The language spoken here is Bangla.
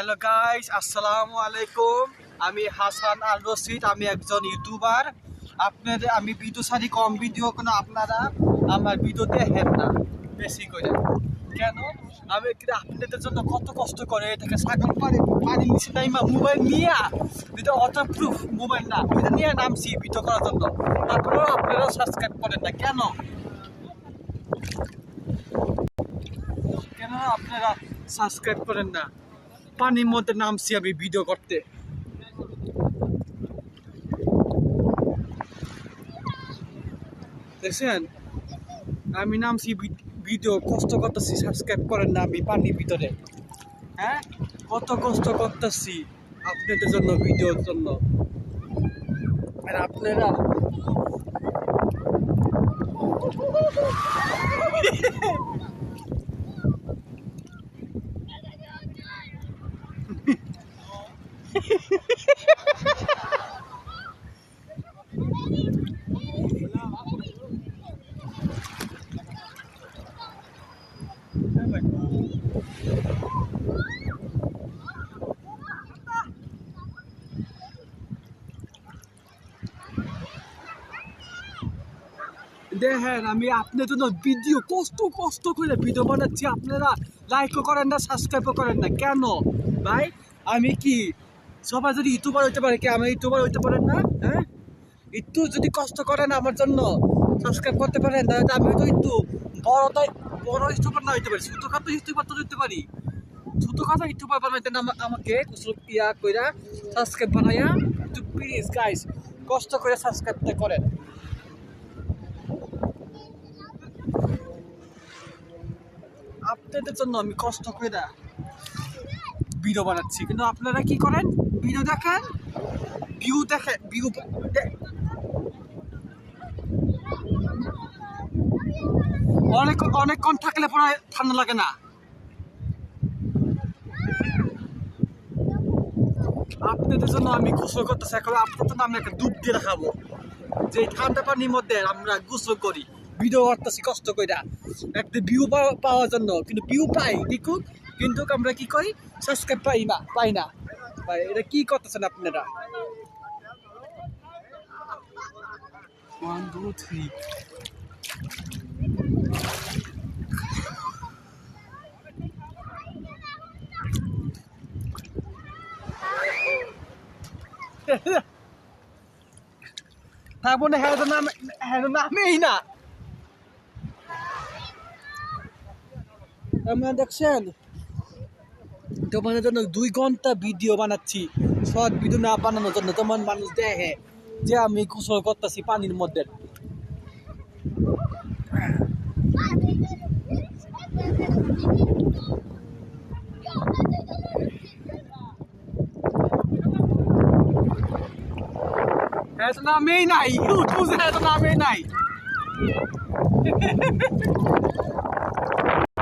হ্যালো গাইস, আসসালামু আলাইকুম। আমি হাসান আল রশিদ, আমি একজন ইউটিউবার। আপনাদের আমি ভিডিও সারি কম ভিডিও কোনো আপনারা আমার ভিডিও দেখেন না বেশি করে। কেন? আমি আপনাদের জন্য কত কষ্ট করে এটাকে ছাগল পানি নিচে নাইমা মোবাইল নিয়ে এটা অটো প্রুফ মোবাইল না এটা নিয়ে নামছি ভিডিও করার জন্য। তারপরেও আপনারাও সাবস্ক্রাইব করেন না কেন? কেন আপনারা সাবস্ক্রাইব করেন না? পানির মধ্যে নামছি আমি ভিডিও করতে। দেখছেন আমি নামছি ভিডিও কষ্ট করতেছি, সাবস্ক্রাইব করেন না। আমি পানির ভিতরে হ্যাঁ কত কষ্ট করতেছি আপনাদের জন্য, ভিডিওর জন্য। আর আপনারা দেখেন আমি আপনাদের জন্য ভিডিও কষ্ট কষ্ট করে ভিডিও বানাচ্ছি, আপনারা লাইকও করেন না, সাবস্ক্রাইবও করেন না কেন ভাই? আমি কি সবাই যদি ইউটিউবার হইতে পারে, কি আমি ইউটিউবার হইতে পারেন না? হ্যাঁ, একটু যদি কষ্ট করেন আমার জন্য, সাবস্ক্রাইব করতে পারেন, তাহলে আমি তো একটু বড় ইউটিউবার না হইতে পারি, ছোটখাটো ইউটিউবার তো হইতে পারি। ছোটখাটো ইউটিউবার বানাইতেন আমাকে ইয়া কইরা সাবস্ক্রাইব বানাইয়া একটু প্লিজ গাইস কষ্ট করে সাবস্ক্রাইবটা করেন। আপনাদের জন্য আমি কষ্ট করে ভিডিও বানাচ্ছি, কিন্তু আপনারা কি করেন? ভিডিও দেখেন, ভিউ দেখেন, অনেকক্ষণ থাকলে পরে ঠান্ডা লাগে না। আপনাদের জন্য আমি গোসল করতেছি, এখন আপনাদের জন্য আমি একটা ডুব দিয়ে দেখাবো যে ঠান্ডা পানির মধ্যে আমরা গোসল করি, ভিডিও করতেছি কষ্ট করে একটা ভিউ পাওয়ার জন্য। কিন্তু ভিউ পাই দেখুন, কিন্তু আমরা কি করি? সাবস্ক্রাইব পাই না ভাই। এটা কি করতেছেন আপনারা? 1 2 3 তারপরে হ্যাঁ নামেই না। আপনারা দেখছেন তোমাদের জন্য 2 ঘন্টা ভিডিও বানাচ্ছি, শর্ট ভিডিও না বানানোর জন্য। তোমার মানুষ দেখে যে আমি গোসল করতেছি পানির মধ্যে। হ্যাঁ তো নামেই নাই, ইউটিউবে হ্যাঁ তো নামেই নাই।